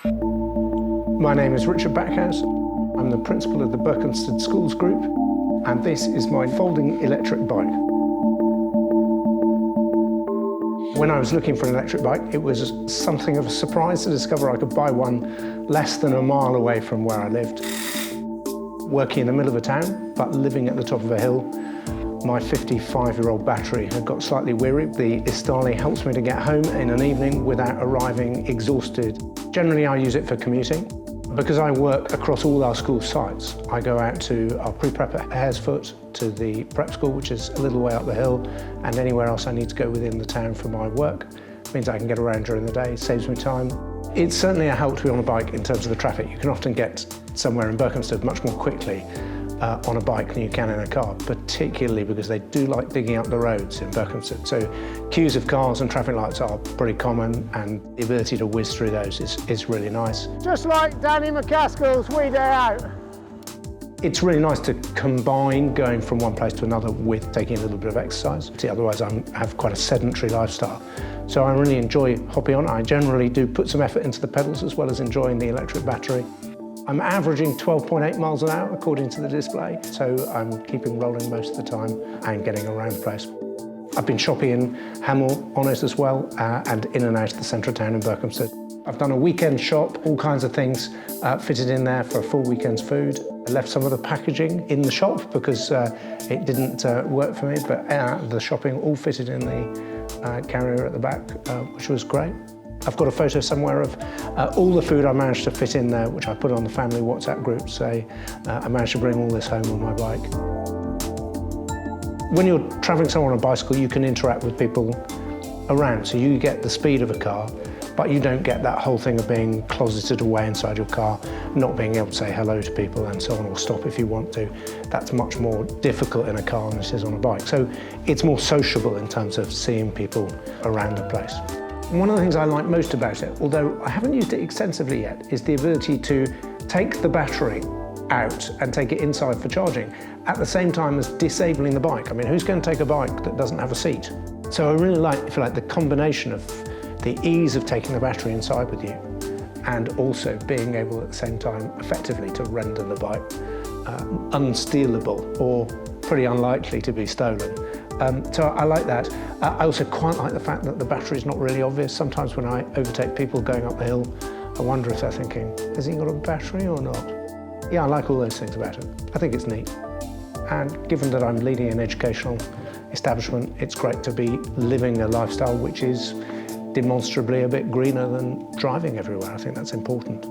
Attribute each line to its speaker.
Speaker 1: My name is Richard Backhouse. I'm the principal of the Berkhamsted Schools Group, and this is my folding electric bike. When I was looking for an electric bike, it was something of a surprise to discover I could buy one less than a mile away from where I lived. Working in the middle of a town, but living at the top of a hill, my 55-year-old battery had got slightly weary. The Estarli helps me to get home in an evening without arriving exhausted. Generally, I use it for commuting. Because I work across all our school sites, I go out to our pre-prep at Haresfoot, to the prep school, which is a little way up the hill, and anywhere else I need to go within the town for my work. It means I can get around during the day, saves me time. It's certainly a help to be on a bike in terms of the traffic. You can often get somewhere in Berkhamsted much more quickly on a bike than you can in a car, particularly because they do like digging up the roads in Berkhamsted. So queues of cars and traffic lights are pretty common, and the ability to whiz through those is really nice.
Speaker 2: Just like Danny McCaskill's Wee Day Out.
Speaker 1: It's really nice to combine going from one place to another with taking a little bit of exercise. See, otherwise I have quite a sedentary lifestyle. So I really enjoy hopping on. I generally do put some effort into the pedals as well as enjoying the electric battery. I'm averaging 12.8 miles an hour according to the display, so I'm keeping rolling most of the time and getting around the place. I've been shopping in Hemel on it as well, and in and out of the centre of town in Berkhamsted. I've done a weekend shop, all kinds of things fitted in there for a full weekend's food. I left some of the packaging in the shop because it didn't work for me, but the shopping all fitted in the carrier at the back, which was great. I've got a photo somewhere of all the food I managed to fit in there, which I put on the family WhatsApp group, say I managed to bring all this home on my bike. When you're travelling somewhere on a bicycle, you can interact with people around, so you get the speed of a car, but you don't get that whole thing of being closeted away inside your car, not being able to say hello to people and so on, or stop if you want to. That's much more difficult in a car than it is on a bike. So it's more sociable in terms of seeing people around the place. One of the things I like most about it, although I haven't used it extensively yet, is the ability to take the battery out and take it inside for charging at the same time as disabling the bike. I mean, who's going to take a bike that doesn't have a seat? So I really like, if you like, the combination of the ease of taking the battery inside with you and also being able at the same time effectively to render the bike unstealable or pretty unlikely to be stolen. So I like that. I also quite like the fact that the battery is not really obvious. Sometimes when I overtake people going up the hill, I wonder if they're thinking, has he got a battery or not? Yeah, I like all those things about it. I think it's neat. And given that I'm leading an educational establishment, it's great to be living a lifestyle which is demonstrably a bit greener than driving everywhere. I think that's important.